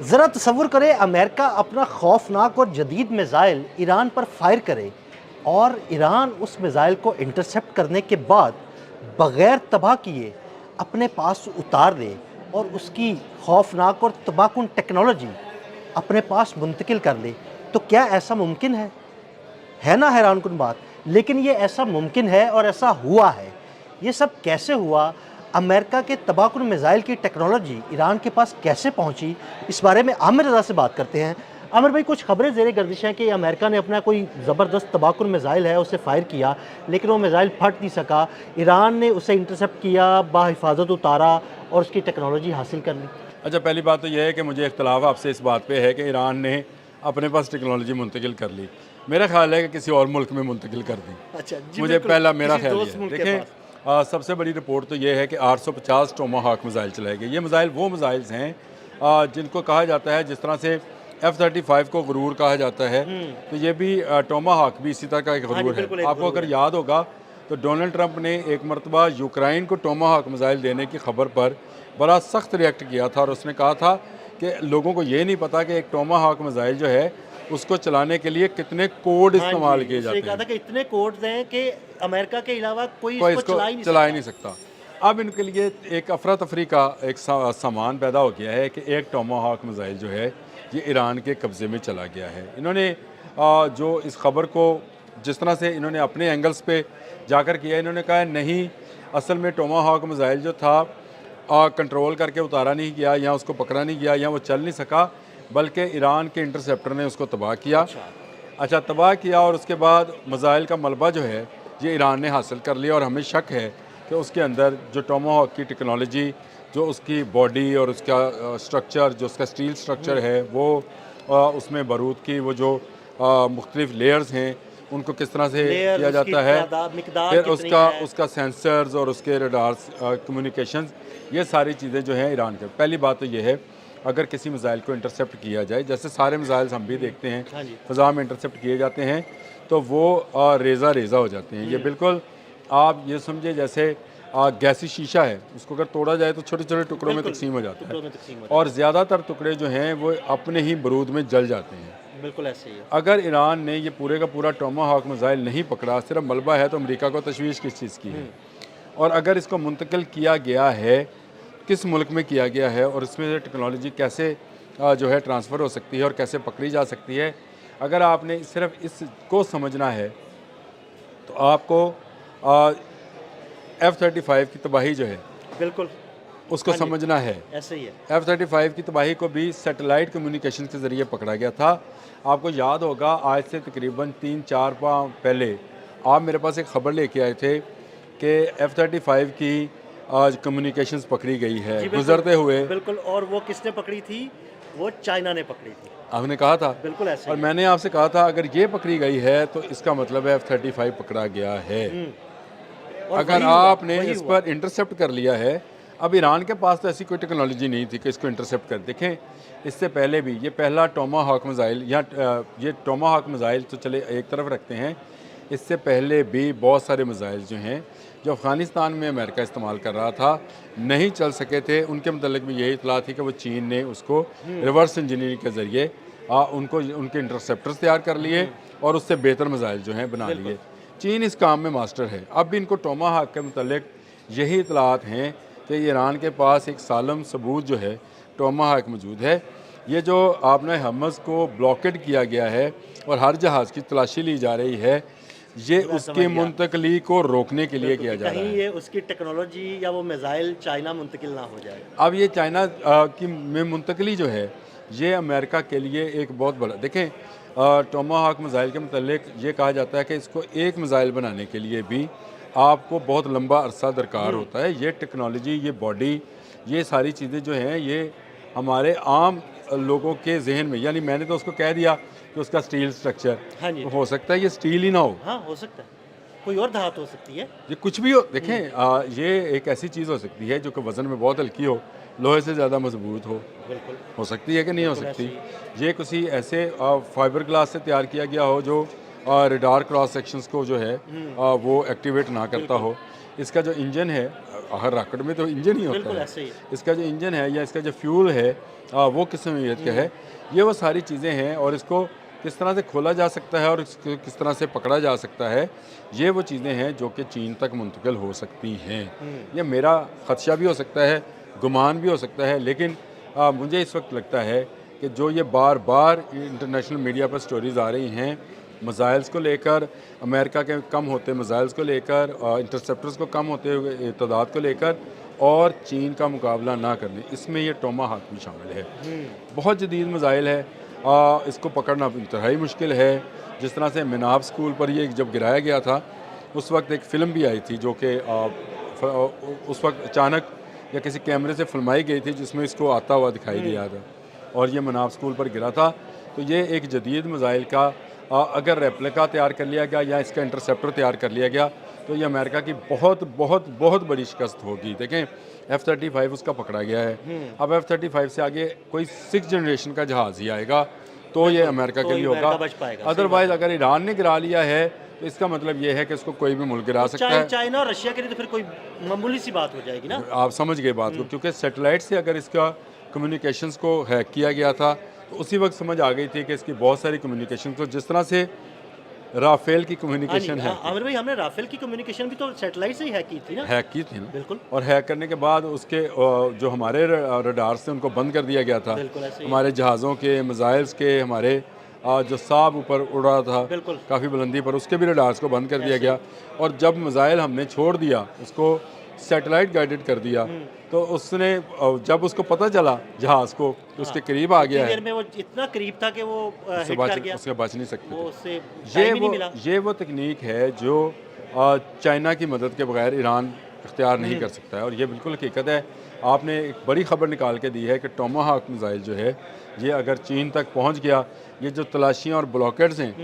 ज़रा तसव्वुर करें अमेरिका अपना खौफनाक और जदीद मिज़ाइल ईरान पर फायर करे और ईरान उस मिज़ाइल को इंटरसेप्ट करने के बाद बग़ैर तबाह किए अपने पास उतार दे और उसकी खौफनाक और तबाहकुन टेक्नोलॉजी अपने पास मुंतकिल कर ले। तो क्या ऐसा मुमकिन है? है ना हैरानकुन बात। लेकिन ये ऐसा मुमकिन है और ऐसा हुआ है। ये सब कैसे हुआ? अमेरिका के तबाहकुन मिज़ाइल की टेक्नोलॉजी ईरान के पास कैसे पहुंची? इस बारे में आमिर रज़ा से बात करते हैं। आमिर भाई, कुछ खबरें ज़ेरे गर्दिश हैं कि अमेरिका ने अपना कोई ज़बरदस्त तबाहकुन मिज़ाइल है उसे फ़ायर किया, लेकिन वो मिज़ाइल फट नहीं सका। ईरान ने उसे इंटरसेप्ट किया, बाहिफ़ाज़त उतारा और उसकी टेक्नोलॉजी हासिल कर ली। अच्छा, पहली बात तो यह है कि मुझे इख्तलाफ आपसे इस बात पे है कि ईरान ने अपने पास टेक्नोलॉजी मुंतकिल कर ली। मेरा ख्याल है कि किसी और मुल्क में मुंतकिल कर दी। अच्छा जी, मुझे बिल्कुल, पहला मेरा किसी ख्याल दोस्त ये है। मुल्क के देखें, पास। सबसे बड़ी रिपोर्ट तो ये है कि 850 टोमाहाक मिज़ाइल चलाए गए। ये मिज़ाइल वो मिज़ाइल्स हैं जिनको कहा जाता है, जिस तरह से F-35 को गुरूर कहा जाता है, तो ये भी टोमाहाक भी इसी तरह का एक हाँ जी, गुरूर है। बिल्कुल एक आपको ज़रूर अगर है। याद होगा तो डोनाल्ड ट्रंप ने एक मरतबा यूक्रेन को टोमाहाक मिज़ाइल देने की खबर पर बड़ा सख्त रिएक्ट किया था और उसने कहा था कि लोगों को ये नहीं पता कि एक टोमाहाक मिज़ाइल जो है उसको चलाने के लिए कितने कोड हाँ जी, इस्तेमाल किए उसने जाते कहा हैं। था कि इतने कोड्स हैं कि अमेरिका के अलावा कोई कोई इसको इसको चला ही नहीं चला ही सकता। नहीं सकता। अब इनके लिए एक अफरा तफरी का एक सामान पैदा हो गया है कि एक टोमाहाक मिज़ाइल जो है ये ईरान के कब्ज़े में चला गया है। इन्होंने जो इस खबर को जिस तरह से इन्होंने अपने एंगल्स पे जाकर किया, इन्होंने कहा नहीं, असल में टोमाहाक मिज़ाइल जो था कंट्रोल करके उतारा नहीं गया या उसको पकड़ा नहीं गया या वो चल नहीं सका, बल्कि ईरान के इंटरसेप्टर ने उसको तबाह किया। अच्छा। अच्छा, तबाह किया और उसके बाद मिज़ाइल का मलबा जो है ये ईरान ने हासिल कर लिया और हमें शक है कि उसके अंदर जो टोमाहॉक की टेक्नोलॉजी, जो उसकी बॉडी और उसका स्ट्रक्चर, जो उसका स्टील स्ट्रक्चर है, वो उसमें बारूद की वो जो मुख्तलिफ लेयर्स हैं उनको किस तरह से लेयर्स, किया उसकी जाता है, तादाद, मिकदार फिर कितनी उसका है? उसका सेंसर्स और उसके रडार्स, कम्युनिकेशंस, ये सारी चीज़ें जो हैं ईरान के। पहली बात तो ये है, अगर किसी मिज़ाइल को इंटरसेप्ट किया जाए, जैसे सारे मिज़ाइल्स हम भी देखते हैं हाँ जी। फ़ज़ा में इंटरसेप्ट किए जाते हैं, तो वो रेज़ा रेज़ा हो जाते हैं। ये बिल्कुल आप ये समझे जैसे गैसी शीशा है, उसको अगर तोड़ा जाए तो छोटे छोटे टुकड़ों में बिल्कुल, तकसीम हो जाता टुकड़ों है में तक़सीम हो जाता और ज़्यादातर टुकड़े जो हैं वो अपने ही बारूद में जल जाते हैं। है। बिल्कुल ऐसे ही है। अगर ईरान ने ये पूरे का पूरा टोमाहॉक मिज़ाइल नहीं पकड़ा, सिर्फ मलबा है, तो अमेरिका को तशवीश किस चीज़ की है? और अगर इसको मुंतकिल किया गया है, किस मुल्क में किया गया है और इसमें से टेक्नोलॉजी कैसे जो है ट्रांसफ़र हो सकती है और कैसे पकड़ी जा सकती है, अगर आपने सिर्फ इसको समझना है तो आपको F-35 की तबाही जो है बिल्कुल, उसको हाँ जी, समझना है। ऐसे ही है। F-35 की तबाही को भी सैटेलाइट कम्युनिकेशन के ज़रिए पकड़ा गया था। आपको याद होगा, आज से तकरीबन 3-4 माह पहले आप मेरे पास एक ख़बर लेके आए थे कि F-35 की आज कम्युनिकेशंस पकड़ी गई है जी, बिल्कुल, गुज़रते हुए। बिल्कुल। और वो किसने पकड़ी थी? वो चाइना ने पकड़ी थी। आपने कहा था बिल्कुल ऐसे और ही है। मैंने आपसे कहा था अगर ये पकड़ी गई है तो इसका मतलब है F-35 पकड़ा गया है। और अगर वही हुआ, आपने वही इस हुआ। पर इंटरसेप्ट कर लिया है, अब ईरान के पास तो ऐसी कोई टेक्नोलॉजी नहीं थी कि इसको इंटरसेप्ट कर। देखें, इससे पहले भी ये पहला टोमाहॉक मिज़ाइल या ये टोमाहॉक मिज़ाइल तो चले एक तरफ रखते हैं, इससे पहले भी बहुत सारे मिज़ाइल जो हैं जो अफ़गानिस्तान में अमेरिका इस्तेमाल कर रहा था, नहीं चल सके थे। उनके मतलब भी यही इतला थी कि वो चीन ने उसको रिवर्स इंजीनियरिंग के ज़रिए उनको उनके इंटरसेप्टर्स तैयार कर लिए और उससे बेहतर मिज़ाइल जो हैं बना लिए। चीन इस काम में मास्टर है। अब भी इनको टोमाहॉक के मतलब यही इतलात हैं कि ईरान के पास एक सालम सबूत जो है टोमाहॉक मौजूद है। ये जो आपने हमस को ब्लॉकेड किया गया है और हर जहाज़ की तलाशी ली जा रही है, ये मैं समझ उसकी गया। मुंतकली को रोकने के लिए बिल्कुल, किया कि जा रहा कहीं है। ये उसकी टेक्नोलॉजी या वो मिसाइल चाइना मुंतकिल ना हो जाए। अब ये चाइना की में मुंतकली जो है, ये अमेरिका के लिए एक बहुत बड़ा, देखें, टोमाहॉक मिज़ाइल के मतलब ये कहा जाता है कि इसको एक मिज़ाइल बनाने के लिए भी आपको बहुत लंबा अरसा दरकार होता है। ये टेक्नोलॉजी, ये बॉडी, ये सारी चीज़ें जो हैं ये हमारे आम लोगों के जहन में, यानी मैंने तो उसको कह दिया कि उसका स्टील स्ट्रक्चर, हाँ जी। तो हो सकता है ये स्टील ही ना हो, हाँ, हो सकता है। कोई और धातु हो सकती है। ये कुछ भी हो। देखें, ये एक ऐसी चीज़ हो सकती है जो कि वज़न में बहुत हल्की हो, लोहे से ज़्यादा मजबूत बिल्कुल, हो सकती है कि नहीं हो बिल्कुल ऐसे सकती। ही। ये किसी ऐसे फाइबर ग्लास से तैयार किया गया हो जो रडार क्रॉस सेक्शंस को जो है वो एक्टिवेट ना करता हो। इसका जो इंजन है, हर रॉकेट में तो इंजन ही होता बिल्कुल है, ऐसे ही है। इसका जो इंजन है या इसका जो फ्यूल है वो किस नौइयत का है, ये वो सारी चीज़ें हैं। और इसको किस तरह से खोला जा सकता है और इसको किस तरह से पकड़ा जा सकता है, ये वो चीज़ें हैं जो कि चीन तक मुंतकिल हो सकती हैं। ये मेरा ख़दशा भी हो सकता है, गुमान भी हो सकता है, लेकिन मुझे इस वक्त लगता है कि जो ये बार बार इंटरनेशनल मीडिया पर स्टोरीज़ आ रही हैं मिसाइल्स को लेकर, अमेरिका के कम होते मिसाइल्स को लेकर, इंटरसेप्टर्स को कम होते हुए तादाद को लेकर, और चीन का मुकाबला ना करने, इसमें ये टोमाहाक भी शामिल है। बहुत जदीद मिसाइल है, इसको पकड़ना इंतहाई मुश्किल है। जिस तरह से मिनाब स्कूल पर ये जब गिराया गया था, उस वक्त एक फ़िल्म भी आई थी जो कि उस वक्त अचानक या किसी कैमरे से फिल्माई गई थी, जिसमें इसको आता हुआ दिखाई दिया था और ये मिनाब स्कूल पर गिरा था। तो ये एक जदीद मिसाइल का अगर रेप्लिका तैयार कर लिया गया या इसका इंटरसेप्टर तैयार कर लिया गया, तो ये अमेरिका की बहुत बहुत बहुत बड़ी शिकस्त होगी। देखें, F-35 उसका पकड़ा गया है, अब F-35 से आगे कोई 6th जनरेशन का जहाज़ ही आएगा तो ये अमेरिका के लिए होगा। अदरवाइज़ अगर ईरान ने गिरा लिया है तो इसका मतलब ये है कि इसको कोई भी मुल्क गिरा सकता है। चाइना और रशिया के लिए तो फिर कोई मामूली सी बात हो जाएगी ना। आप समझ गए बात को, क्योंकि सैटेलाइट से अगर इसका कम्युनिकेशंस को हैक किया गया था तो उसी वक्त समझ आ गई थी कि इसकी बहुत सारी कम्युनिकेशन, तो जिस तरह से राफेल की कम्युनिकेशन है, आमिर भाई हमने राफेल की कम्युनिकेशन भी तो सैटेलाइट से ही हैक की थी ना। हैक की थी ना, बिल्कुल। और हैक करने के बाद उसके जो हमारे रडार से उनको बंद कर दिया गया था, बिल्कुल ऐसे ही। हमारे जहाज़ों के, मिसाइल्स के, हमारे जो साब ऊपर उड़ रहा था बिल्कुल। काफ़ी बुलंदी पर, उसके भी रडार्स को बंद कर दिया गया। और जब मिसाइल हमने छोड़ दिया, उसको सैटेलाइट गाइडेड कर दिया, तो उसने जब उसको पता चला जहाज़ को तो उसके करीब आ गया है, देर में वो इतना करीब था कि वो उससे हिट कर बच गया, उससे बच नहीं सकते वो थे। उससे ये टाइम ही नहीं वो मिला। ये वो तकनीक है जो चाइना की मदद के बगैर ईरान इख्तियार नहीं कर सकता है, और ये बिल्कुल हकीकत है। आपने एक बड़ी खबर निकाल के दी है कि टोमाहाक मिसाइल जो है, ये अगर चीन तक पहुंच गया, ये जो तलाशियां और ब्लॉकेड्स हैं,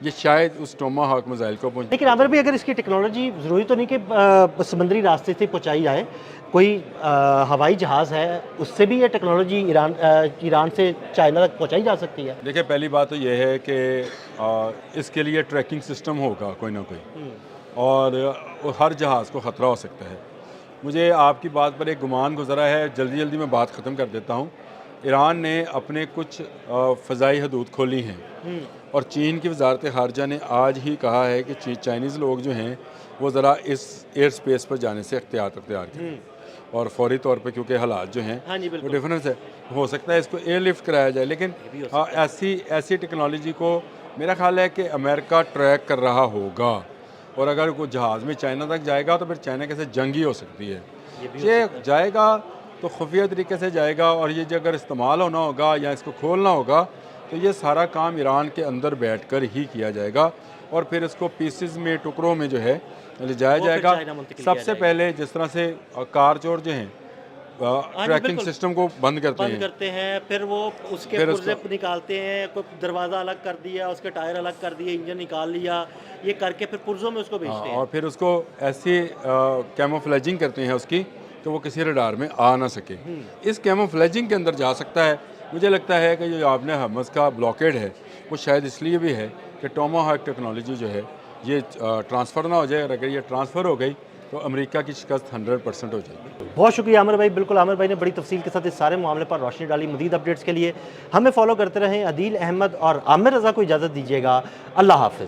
ये शायद उस टोमाहाक मिसाइल को पहुंच। लेकिन आमिर भाई अगर इसकी टेक्नोलॉजी ज़रूरी तो नहीं कि समुद्री रास्ते से पहुंचाई जाए, कोई हवाई जहाज़ है उससे भी ये टेक्नोलॉजी ईरान से चाइना तक पहुंचाई जा सकती है। देखिए, पहली बात तो ये है कि इसके लिए ट्रैकिंग सिस्टम होगा कोई ना कोई, और हर जहाज़ को ख़तरा हो सकता है। मुझे आपकी बात पर एक गुमान गुजरा है, जल्दी जल्दी मैं बात ख़त्म कर देता हूँ। ईरान ने अपने कुछ फ़ज़ाई हदूद खोली हैं, और चीन की वजारत ख़ारजा ने आज ही कहा है कि चाइनीज़ लोग जो हैं वो ज़रा इस एयर स्पेस पर जाने से अख्तियार करें, और फौरी तौर पे, क्योंकि हालात जो हैं वो डिफरेंस है, हो सकता है इसको एयरलिफ्ट कराया जाए। लेकिन ऐसी टेक्नोलॉजी को मेरा ख्याल है कि अमेरिका ट्रैक कर रहा होगा, और अगर कोई जहाज़ में चाइना तक जाएगा तो फिर चाइना के साथ जंग ही हो सकती है। ये जाएगा तो खुफिया तरीके से जाएगा, और ये जो अगर इस्तेमाल होना होगा या इसको खोलना होगा तो ये सारा काम ईरान के अंदर बैठकर ही किया जाएगा, और फिर इसको पीसेस में, टुकड़ों में जो है ले जाया जाएगा। सबसे पहले जिस तरह से कार चोर जो हैं ट्रैकिंग सिस्टम को बंद करते हैं, फिर वो उसके पुर्जे निकालते हैं, कोई दरवाज़ा अलग कर दिया, उसके टायर अलग कर दिए, इंजन निकाल लिया, ये करके फिर पुर्जों में उसको बेचते हैं, और फिर उसको ऐसी कैमोफ्लेजिंग करते हैं उसकी कि वो किसी रडार में आ ना सके। इस कैमोफ्लेजिंग के अंदर जा सकता है। मुझे लगता है कि जो आपने हर्मस का ब्लॉकेड है वो शायद इसलिए भी है कि टोमाहाक टेक्नोलॉजी जो है ये ट्रांसफ़र ना हो जाए, और अगर ये ट्रांसफ़र हो गई तो अमेरिका की शिकस्त 100% हो जाएगी। बहुत शुक्रिया आमिर भाई। बिल्कुल, आमिर भाई ने बड़ी तफसील के साथ इस सारे मामले पर रोशनी डाली। मज़ीद अपडेट्स के लिए हमें फॉलो करते रहें। अदील अहमद और आमिर रज़ा को इजाज़त दीजिएगा। अल्लाह हाफ़िज़।